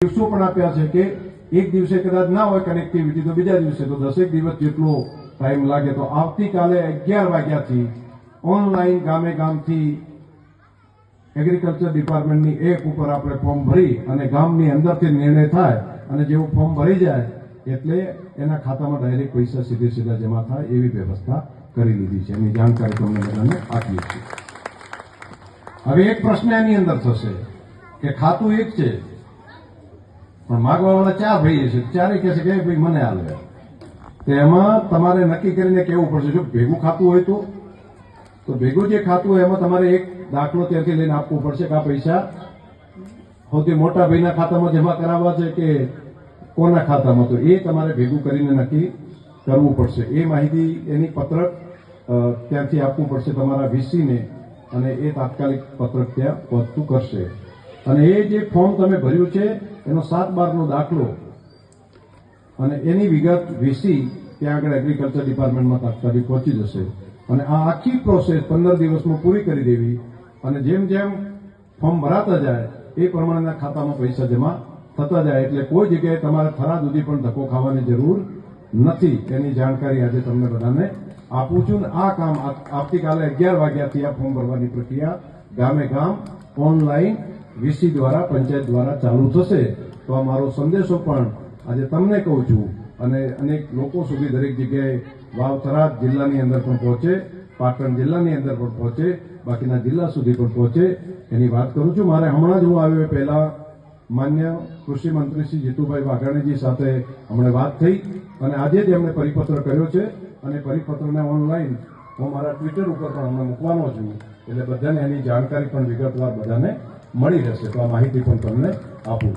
દિવસો પણ આપ્યા છે કે એક દિવસે કદાચ ના હોય કનેક્ટિવિટી તો બીજા દિવસે તો 10 દિવસ જેટલો ટાઈમ લાગે. તો આવતીકાલે 11 વાગ્યાથી ઓનલાઈન ગામે ગામથી એગ્રીકલ્ચર ડિપાર્ટમેન્ટની એપ ઉપર આપણે ફોર્મ ભરી અને ગામની અંદરથી નિર્ણય થાય અને જેવું ફોર્મ ભરી જાય એટલે એના ખાતામાં ડાયરેક્ટ પૈસા સીધા જમા થાય એવી વ્યવસ્થા કરી લીધી છે. એની જાણકારી તમને બધાને આપીએ છીએ. હવે એક પ્રશ્ન એની અંદર થશે કે ખાતું એક છે પણ માગવાવાળા 4 ભાઈ છે, ચારે કહે છે કે ભાઈ મને હાલે. તો એમાં તમારે નક્કી કરીને કહેવું પડશે. જો ભેગું ખાતું હોય તો ભેગું જે ખાતું હોય એમાં તમારે એક દાખલો ત્યાંથી લઈને આપવો પડશે કે આ પૈસા સૌથી મોટા ભાઈના ખાતામાં જમા કરાવવા છે કે કોના ખાતામાં. તો એ તમારે ભેગું કરીને નક્કી કરવું પડશે. એ માહિતી એની પત્રક ત્યાંથી આપવું પડશે તમારા વીસીને અને એ તાત્કાલિક પત્રક ત્યાં પહોંચતું કરશે. અને એ જે ફોર્મ તમે ભર્યું છે એનો 7/12નો દાખલો અને એની વિગત વીસી ત્યાં આગળ એગ્રીકલ્ચર ડિપાર્ટમેન્ટમાં તાત્કાલિક પહોંચી જશે. અને આ આખી પ્રોસેસ 15 દિવસમાં પૂરી કરી દેવી અને જેમ જેમ ફોર્મ ભરાતા જાય એ પ્રમાણેના ખાતામાં પૈસા જમા થતા જાય. એટલે કોઈ જગ્યાએ તમારે થરા સુધી પણ ધક્કો ખાવાની જરૂર નથી. એની જાણકારી આજે તમને બધાને આપું છું. આ કામ આવતીકાલે 11 વાગ્યાથી આ ફોર્મ ભરવાની પ્રક્રિયા ગામે ગામ ઓનલાઈન વીસી દ્વારા પંચાયત દ્વારા ચાલુ થશે. તો આ મારો સંદેશો પણ આજે તમને કહું છું અને અનેક લોકો સુધી દરેક જગ્યાએ વાવ-થરાદ જિલ્લાની અંદર પણ પહોંચે, પાટણ જિલ્લાની અંદર પણ પહોંચે, બાકીના જિલ્લા સુધી પણ પહોંચે એની વાત કરું છું. મારે હમણાં જ હું આવ્યો પહેલા માન્ય કૃષિ મંત્રી શ્રી જીતુભાઈ વાઘાણીજી સાથે હમણાં વાત થઈ અને આજે જ એમણે પરિપત્ર કર્યો છે અને પરિપત્રને ઓનલાઈન હું મારા ટ્વિટર ઉપર પણ હમણાં મૂકવાનો છું. એટલે બધાને એની જાણકારી પણ વિગતવાર બધાને મળી રહેશે. તો આ માહિતી પણ તમને આપું.